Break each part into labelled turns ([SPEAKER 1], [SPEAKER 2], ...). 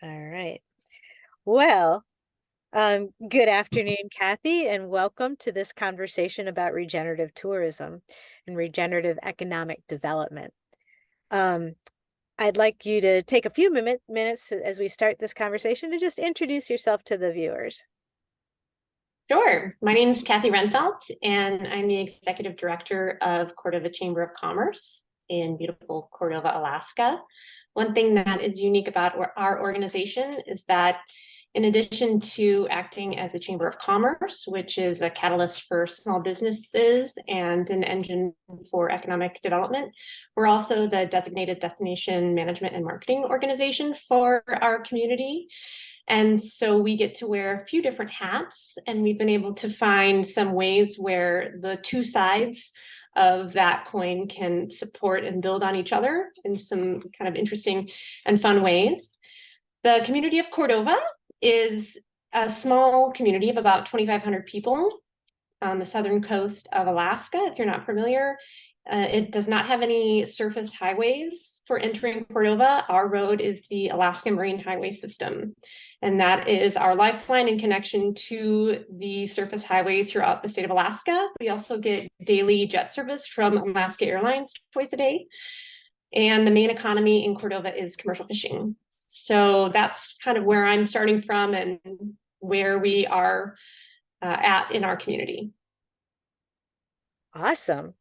[SPEAKER 1] All right. Well, good afternoon, Cathy, and welcome to this conversation about regenerative tourism and regenerative economic development. Um, I'd like you to take a few minutes as we start this conversation to just introduce yourself to the viewers.
[SPEAKER 2] Sure. My name is Cathy Rendfeldt, and I'm the Executive Director of Cordova Chamber of Commerce in beautiful Cordova, Alaska. One thing that is unique about our organization is that in addition to acting as a Chamber of Commerce, which is a catalyst for small businesses and an engine for economic development, we're also the designated destination management and marketing organization for our community. And so we get to wear a few different hats, and we've been able to find some ways where the two sides of that coin can support and build on each other in some kind of interesting and fun ways. The community of Cordova is a small community of about 2,500 people on the southern coast of Alaska, if you're not familiar. It does not have any surface highways for entering Cordova. Our road is the Alaska Marine Highway System, and that is our lifeline and connection to the surface highway throughout the state of Alaska. We also get daily jet service from Alaska Airlines twice a day, and the main economy in Cordova is commercial fishing. So that's kind of where I'm starting from and where we are at in our community.
[SPEAKER 1] Awesome.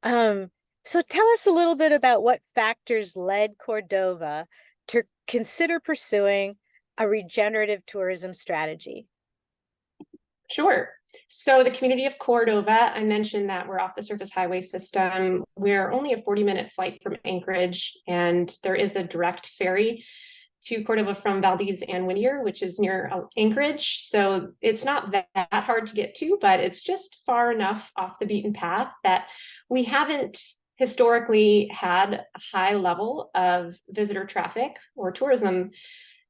[SPEAKER 1] Um, so tell us a little bit about what factors led Cordova to consider pursuing a regenerative tourism strategy.
[SPEAKER 2] Sure. So the community of Cordova, I mentioned that we're off the surface highway system. We're only a 40-minute flight from Anchorage, and there is a direct ferry to Cordova from Valdez and Whittier, which is near Anchorage. So it's not that hard to get to, but it's just far enough off the beaten path that we haven't historically had a high level of visitor traffic or tourism.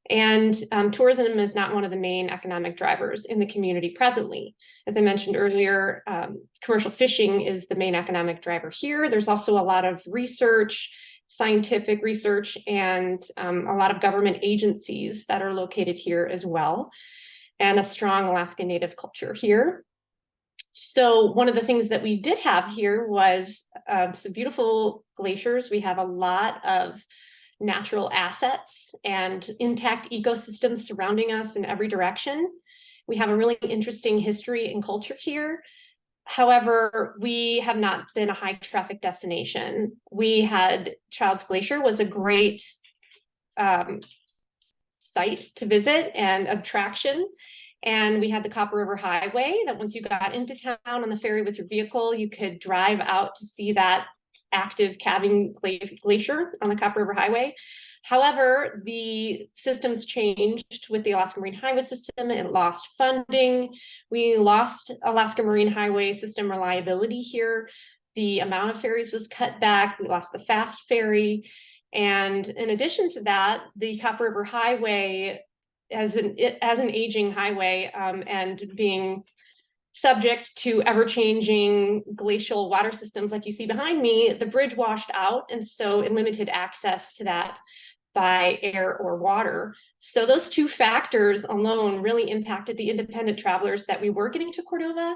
[SPEAKER 2] And tourism is not one of the main economic drivers in the community presently. As I mentioned earlier, commercial fishing is the main economic driver here. There's also a lot of research, scientific research, and a lot of government agencies that are located here as well, and a strong Alaska Native culture here. So one of the things that we did have here was some beautiful glaciers. We have a lot of natural assets and intact ecosystems surrounding us in every direction. We have a really interesting history and culture here. However, we have not been a high traffic destination. We had Childs Glacier was a great site to visit and attraction. And we had the Copper River Highway that once you got into town on the ferry with your vehicle, you could drive out to see that active calving glacier on the Copper River Highway. However, the systems changed with the Alaska Marine Highway System. It lost funding. We lost Alaska Marine Highway System reliability here. The amount of ferries was cut back. We lost the fast ferry. And in addition to that, the Copper River Highway, as an aging highway and being subject to ever-changing glacial water systems like you see behind me, the bridge washed out, and so it limited access to that by air or water. So those two factors alone really impacted the independent travelers that we were getting to Cordova.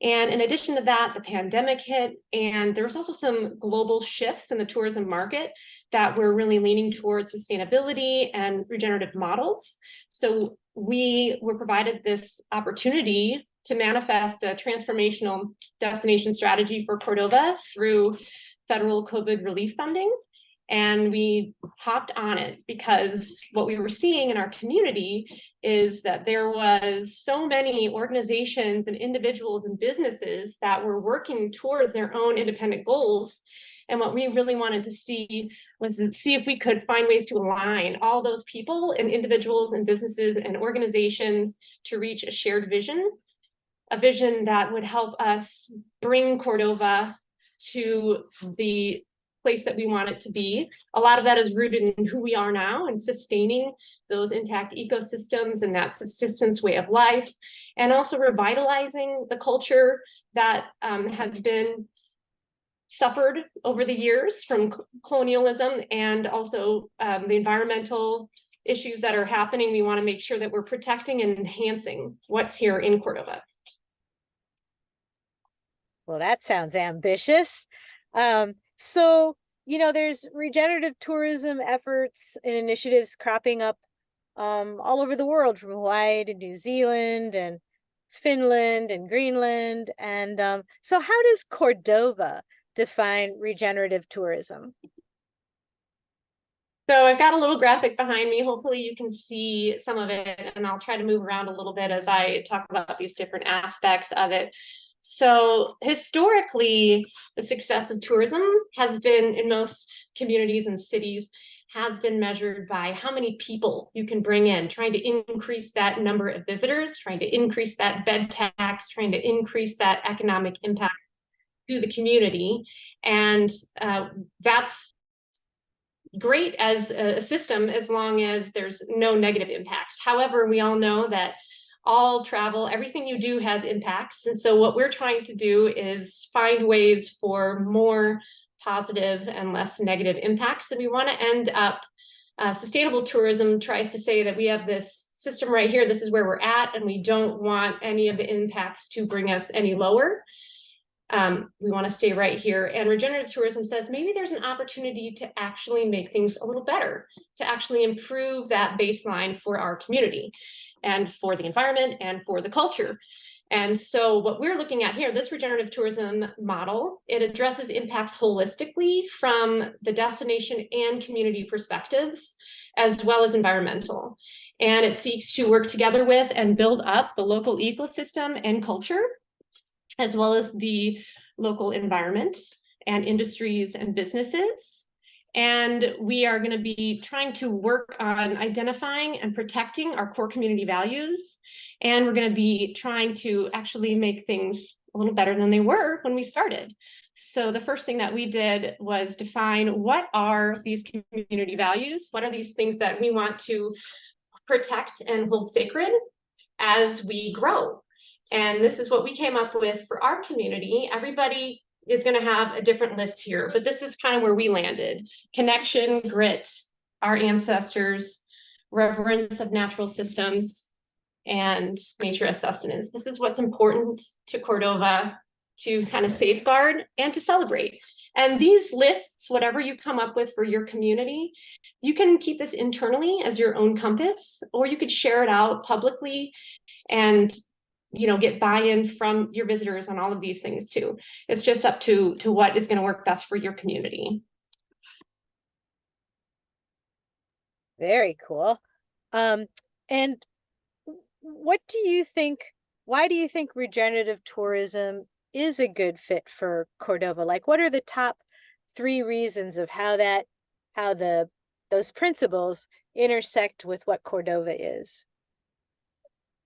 [SPEAKER 2] And in addition to that, the pandemic hit, and there was also some global shifts in the tourism market that were really leaning towards sustainability and regenerative models. So we were provided this opportunity to manifest a transformational destination strategy for Cordova through federal COVID relief funding. And we hopped on it because what we were seeing in our community is that there was so many organizations and individuals and businesses that were working towards their own independent goals. And what we really wanted to see was to see if we could find ways to align all those people and individuals and businesses and organizations to reach a shared vision, a vision that would help us bring Cordova to the place that we want it to be. A lot of that is rooted in who we are now and sustaining those intact ecosystems and that subsistence way of life, and also revitalizing the culture that has been suffered over the years from colonialism, and also the environmental issues that are happening, we want to make sure that we're protecting and enhancing what's here in Cordova.
[SPEAKER 1] Well, that sounds ambitious. So, there's regenerative tourism efforts and initiatives cropping up all over the world, from Hawaii to New Zealand and Finland and Greenland. And so how does Cordova define regenerative tourism?
[SPEAKER 2] So I've got a little graphic behind me. Hopefully you can see some of it, and I'll try to move around a little bit as I talk about these different aspects of it. So historically, the success of tourism has been, in most communities and cities, has been measured by how many people you can bring in, trying to increase that number of visitors, trying to increase that bed tax, trying to increase that economic impact to the community. And that's great as a system as long as there's no negative impacts. However, we all know that all travel, everything you do has impacts. And so what we're trying to do is find ways for more positive and less negative impacts. And we want to end up, sustainable tourism tries to say that we have this system right here, this is where we're at, and we don't want any of the impacts to bring us any lower. We want to stay right here. And regenerative tourism says maybe there's an opportunity to actually make things a little better, to actually improve that baseline for our community and for the environment and for the culture. And so what we're looking at here, this regenerative tourism model, it addresses impacts holistically from the destination and community perspectives, as well as environmental. And it seeks to work together with and build up the local ecosystem and culture, as well as the local environment and industries and businesses. And we are going to be trying to work on identifying and protecting our core community values. And we're going to be trying to actually make things a little better than they were when we started. So the first thing that we did was define what are these community values? What are these things that we want to protect and hold sacred as we grow? And this is what we came up with for our community. Everybody is going to have a different list here, but this is kind of where we landed. Connection, grit, our ancestors, reverence of natural systems, and nature as sustenance. This is what's important to Cordova to kind of safeguard and to celebrate. And these lists, whatever you come up with for your community, you can keep this internally as your own compass, or you could share it out publicly and get buy-in from your visitors on all of these things too. It's just up to what is going to work best for your community.
[SPEAKER 1] Very cool. And what do you think, why do you think regenerative tourism is a good fit for Cordova? Like, what are the top 3 reasons of how those principles intersect with what Cordova is?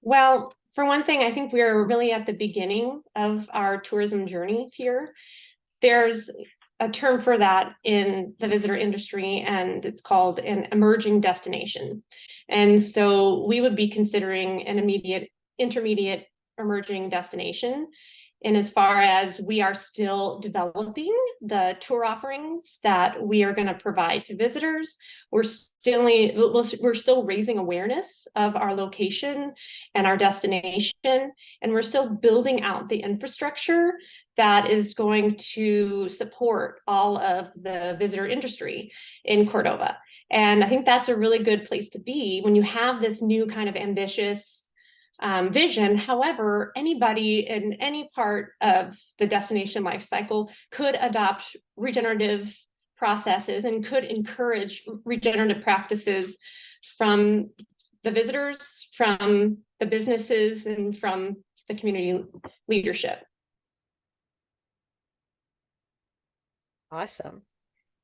[SPEAKER 2] Well, for one thing, I think we're really at the beginning of our tourism journey here. There's a term for that in the visitor industry, and it's called an emerging destination. And so we would be considering an intermediate, emerging destination. And as far as we are still developing the tour offerings that we are going to provide to visitors, we're still raising awareness of our location and our destination, and we're still building out the infrastructure that is going to support all of the visitor industry in Cordova. And I think that's a really good place to be when you have this new kind of ambitious vision. However, anybody in any part of the destination life cycle could adopt regenerative processes and could encourage regenerative practices from the visitors, from the businesses, and from the community leadership.
[SPEAKER 1] Awesome.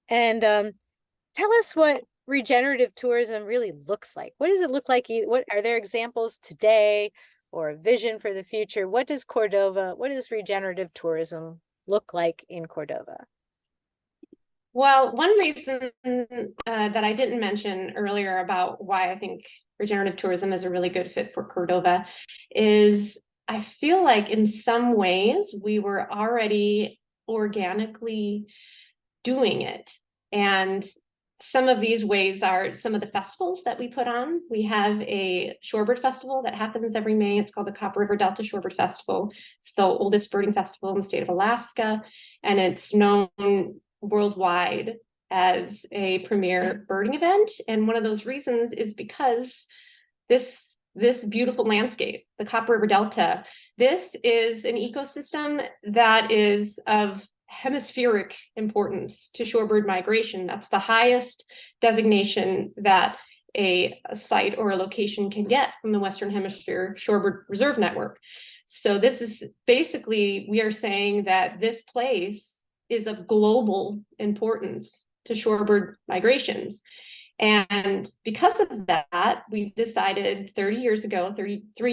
[SPEAKER 1] And tell us what regenerative tourism really looks like. What does it look like? What are there examples today or a vision for the future? What does regenerative tourism look like in Cordova?
[SPEAKER 2] Well, one reason that I didn't mention earlier about why I think regenerative tourism is a really good fit for Cordova is I feel like in some ways we were already organically doing it. And some of these ways are some of the festivals that we put on. We have a shorebird festival that happens every May. It's called the Copper River Delta Shorebird Festival. It's the oldest birding festival in the state of Alaska, and it's known worldwide as a premier birding event. And one of those reasons is because this beautiful landscape, the Copper River Delta, this is an ecosystem that is of hemispheric importance to shorebird migration. That's the highest designation that a site or a location can get from the Western Hemisphere Shorebird Reserve Network. So this is basically, we are saying that this place is of global importance to shorebird migrations. And because of that, we decided 33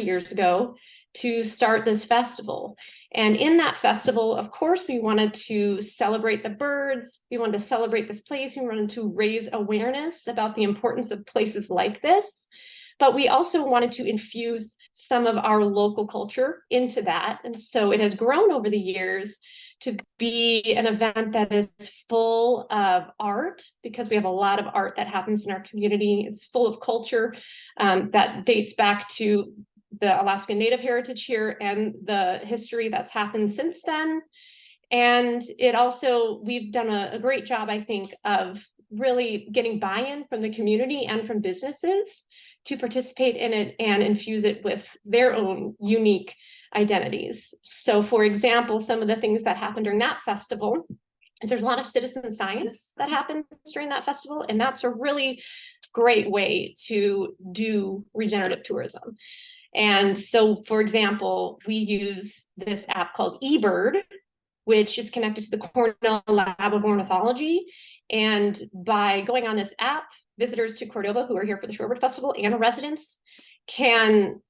[SPEAKER 2] years ago, to start this festival. And in that festival, of course, we wanted to celebrate the birds. We wanted to celebrate this place. We wanted to raise awareness about the importance of places like this. But we also wanted to infuse some of our local culture into that. And so it has grown over the years to be an event that is full of art, because we have a lot of art that happens in our community. It's full of culture that dates back to the Alaskan Native heritage here and the history that's happened since then. And it also, we've done a great job, I think, of really getting buy-in from the community and from businesses to participate in it and infuse it with their own unique identities. So for example, some of the things that happened during that festival, there's a lot of citizen science that happens during that festival, and that's a really great way to do regenerative tourism. And so, for example, we use this app called eBird, which is connected to the Cornell Lab of Ornithology. And by going on this app, visitors to Cordova who are here for the Shorebird Festival and residents can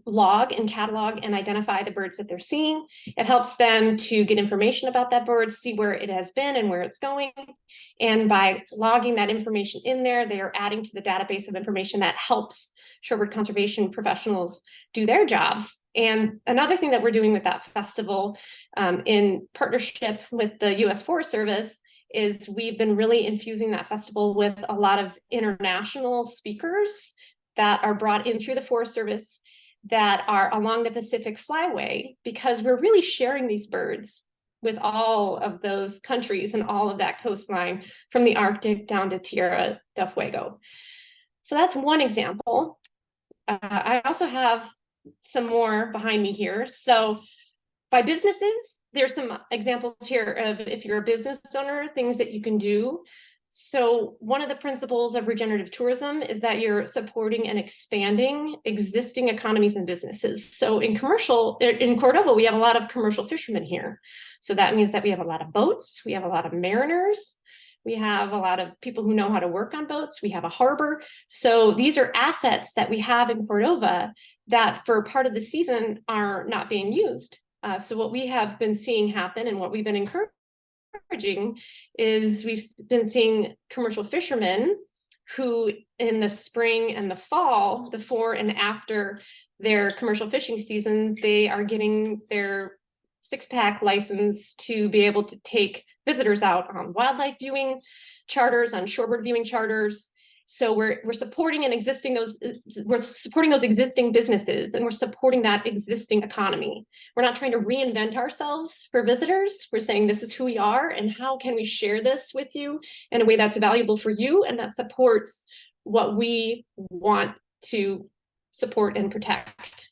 [SPEAKER 2] log and catalog and identify the birds that they're seeing. It helps them to get information about that bird, see where it has been and where it's going. And by logging that information in there, they are adding to the database of information that helps shorebird conservation professionals do their jobs. And another thing that we're doing with that festival in partnership with the U.S. Forest Service is we've been really infusing that festival with a lot of international speakers that are brought in through the Forest Service that are along the Pacific Flyway, because we're really sharing these birds with all of those countries and all of that coastline from the Arctic down to Tierra del Fuego. So that's one example. I also have some more behind me here. So by businesses, there's some examples here of, if you're a business owner, things that you can do. So one of the principles of regenerative tourism is that you're supporting and expanding existing economies and businesses. So in Cordova, we have a lot of commercial fishermen here. So that means that we have a lot of boats, we have a lot of mariners, we have a lot of people who know how to work on boats, we have a harbor. So these are assets that we have in Cordova that for part of the season are not being used. So what we have been seeing happen and what we've been encouraging is we've been seeing commercial fishermen who in the spring and the fall, before and after their commercial fishing season, they are getting their 6-pack license to be able to take visitors out on wildlife viewing charters, on shorebird viewing charters. So we're supporting those existing businesses, and we're supporting that existing economy. We're not trying to reinvent ourselves for visitors. We're saying this is who we are, and how can we share this with you in a way that's valuable for you and that supports what we want to support and protect.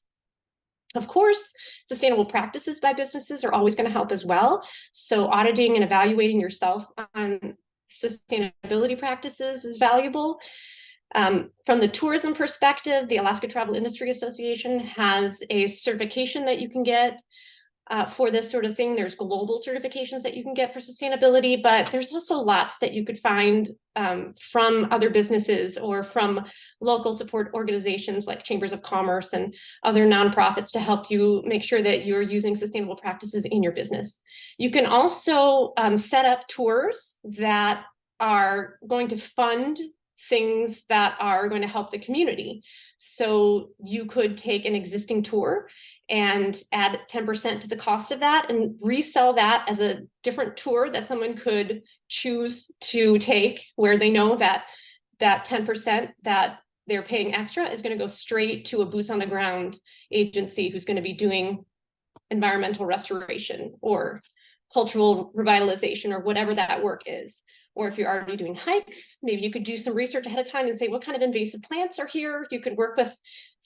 [SPEAKER 2] Of course, sustainable practices by businesses are always going to help as well. So auditing and evaluating yourself on sustainability practices is valuable. From the tourism perspective, the Alaska Travel Industry Association has a certification that you can get for this sort of thing. There's global certifications that you can get for sustainability, but there's also lots that you could find from other businesses or from local support organizations like chambers of commerce and other nonprofits to help you make sure that you're using sustainable practices in your business. You can also set up tours that are going to fund things that are going to help the community. So you could take an existing tour and add 10% to the cost of that and resell that as a different tour that someone could choose to take, where they know that that 10% that they're paying extra is going to go straight to a boots on the ground agency who's going to be doing environmental restoration or cultural revitalization or whatever that work is. Or if you're already doing hikes, maybe you could do some research ahead of time and say, what kind of invasive plants are here? You could work with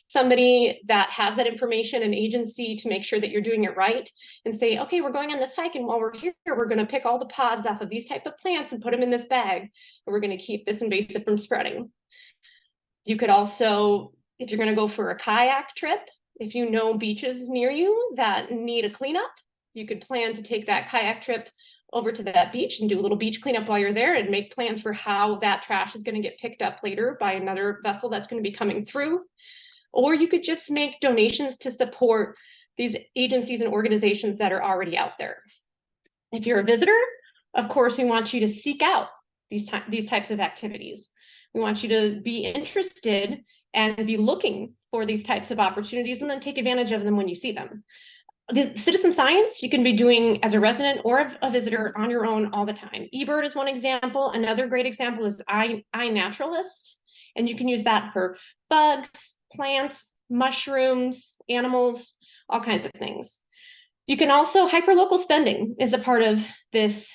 [SPEAKER 2] somebody that has that information, an agency, to make sure that you're doing it right, and say, okay, we're going on this hike, and while we're here, we're going to pick all the pods off of these type of plants and put them in this bag, and we're going to keep this invasive from spreading. You could also, if you're going to go for a kayak trip, if you know beaches near you that need a cleanup, you could plan to take that kayak trip over to that beach and do a little beach cleanup while you're there and make plans for how that trash is going to get picked up later by another vessel that's going to be coming through. Or you could just make donations to support these agencies and organizations that are already out there. If you're a visitor, of course, we want you to seek out these types of activities. We want you to be interested and be looking for these types of opportunities and then take advantage of them when you see them. The citizen science you can be doing as a resident or a visitor on your own all the time. eBird is one example. Another great example is iNaturalist, and you can use that for bugs, plants, mushrooms, animals, all kinds of things. You can also, hyperlocal spending is a part of this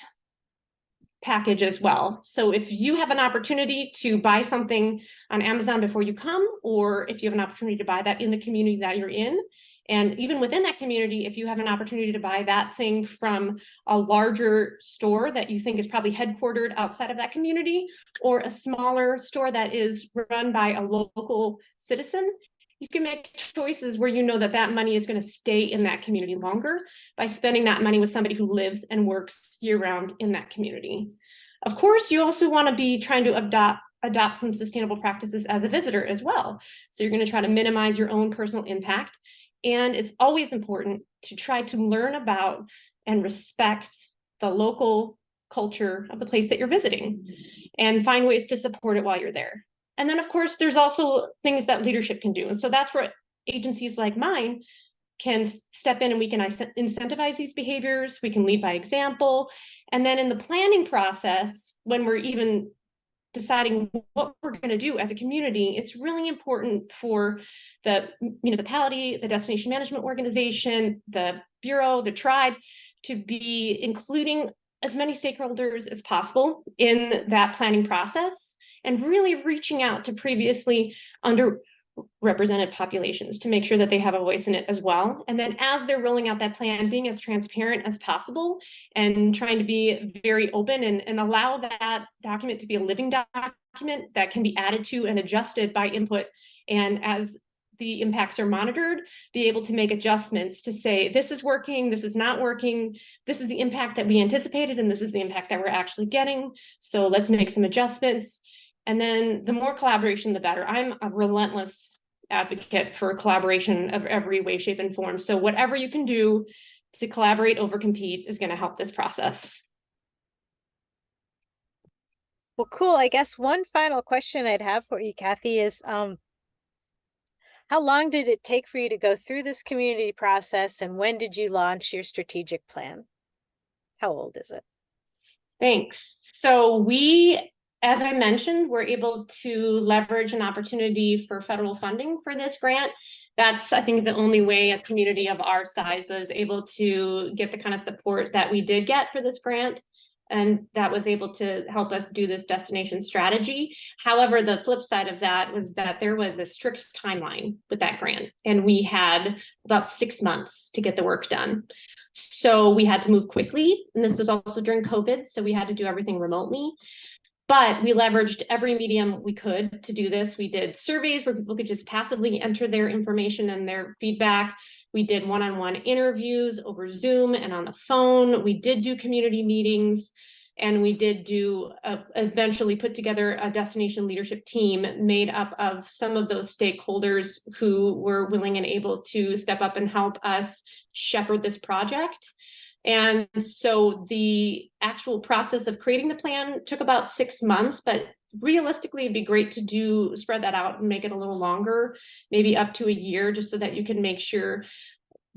[SPEAKER 2] package as well. So if you have an opportunity to buy something on Amazon before you come, or if you have an opportunity to buy that in the community that you're in, and even within that community, if you have an opportunity to buy that thing from a larger store that you think is probably headquartered outside of that community, or a smaller store that is run by a local citizen, you can make choices where you know that that money is going to stay in that community longer by spending that money with somebody who lives and works year-round in that community. Of course, you also want to be trying to adopt some sustainable practices as a visitor as well. So you're going to try to minimize your own personal impact. And it's always important to try to learn about and respect the local culture of the place that you're visiting and find ways to support it while you're there. And then, of course, there's also things that leadership can do. And so that's where agencies like mine can step in and we can incentivize these behaviors. We can lead by example. And then in the planning process, when we're even deciding what we're going to do as a community, it's really important for the municipality, the destination management organization, the bureau, the tribe, to be including as many stakeholders as possible in that planning process, and really reaching out to previously underrepresented populations to make sure that they have a voice in it as well. And then as they're rolling out that plan, being as transparent as possible and trying to be very open and allow that document to be a living document that can be added to and adjusted by input. And as the impacts are monitored, be able to make adjustments to say, this is working, this is not working, this is the impact that we anticipated, and this is the impact that we're actually getting. So let's make some adjustments. And then the more collaboration, the better. I'm a relentless advocate for collaboration of every way, shape, and form. So whatever you can do to collaborate over compete is going to help this process.
[SPEAKER 1] Well, cool. I guess one final question I'd have for you, Cathy, is how long did it take for you to go through this community process, and when did you launch your strategic plan? How old is it?
[SPEAKER 2] Thanks. So we, as I mentioned, we're able to leverage an opportunity for federal funding for this grant. That's, I think, the only way a community of our size was able to get the kind of support that we did get for this grant. And that was able to help us do this destination strategy. However, the flip side of that was that there was a strict timeline with that grant, and we had about 6 months to get the work done. So we had to move quickly, and this was also during COVID, so we had to do everything remotely. But we leveraged every medium we could to do this. We did surveys where people could just passively enter their information and their feedback. We did one-on-one interviews over Zoom and on the phone. We did do community meetings, and we did eventually put together a destination leadership team made up of some of those stakeholders who were willing and able to step up and help us shepherd this project. And so the actual process of creating the plan took about 6 months, but realistically, it'd be great to spread that out and make it a little longer, maybe up to a year, just so that you can make sure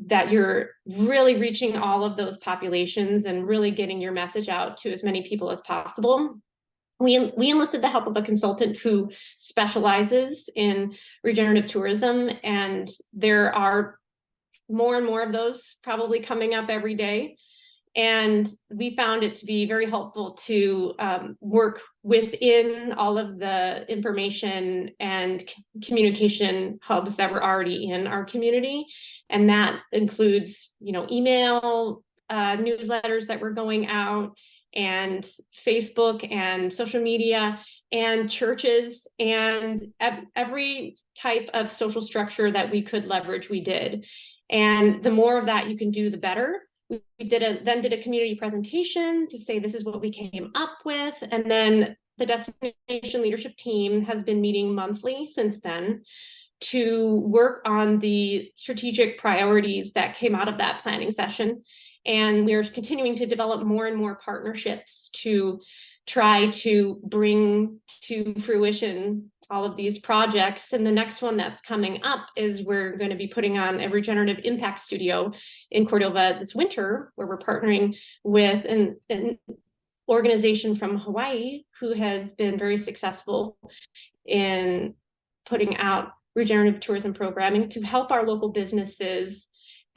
[SPEAKER 2] that you're really reaching all of those populations and really getting your message out to as many people as possible. We enlisted the help of a consultant who specializes in regenerative tourism, and there are more and more of those probably coming up every day. And we found it to be very helpful to work within all of the information and communication hubs that were already in our community. And that includes, email newsletters that were going out, and Facebook and social media, and churches, and every type of social structure that we could leverage, we did. And the more of that you can do, the better. We then did a community presentation to say this is what we came up with, and then the destination leadership team has been meeting monthly since then to work on the strategic priorities that came out of that planning session. And we're continuing to develop more and more partnerships to try to bring to fruition all of these projects. And the next one that's coming up is we're going to be putting on a regenerative impact studio in Cordova this winter, where we're partnering with an organization from Hawaii who has been very successful in putting out regenerative tourism programming to help our local businesses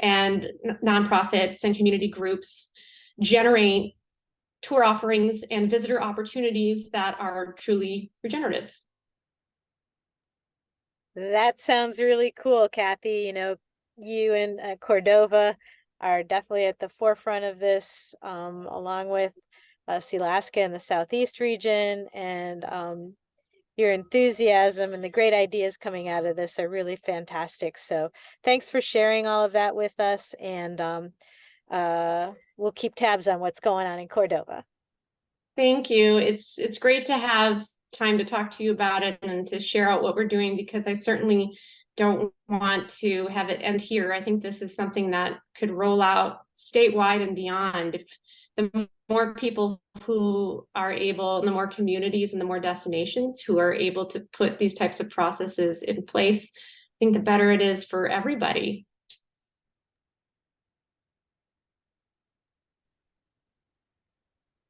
[SPEAKER 2] and nonprofits and community groups generate tour offerings and visitor opportunities that are truly regenerative.
[SPEAKER 1] That sounds really cool, Cathy. You and Cordova are definitely at the forefront of this, along with Sealaska and the Southeast region, and your enthusiasm and the great ideas coming out of this are really fantastic. So thanks for sharing all of that with us, and we'll keep tabs on what's going on in Cordova.
[SPEAKER 2] Thank you. It's great to have time to talk to you about it and to share out what we're doing, because I certainly don't want to have it end here. I think this is something that could roll out statewide and beyond. If the more people who are able, and the more communities and the more destinations who are able to put these types of processes in place, I think the better it is for everybody.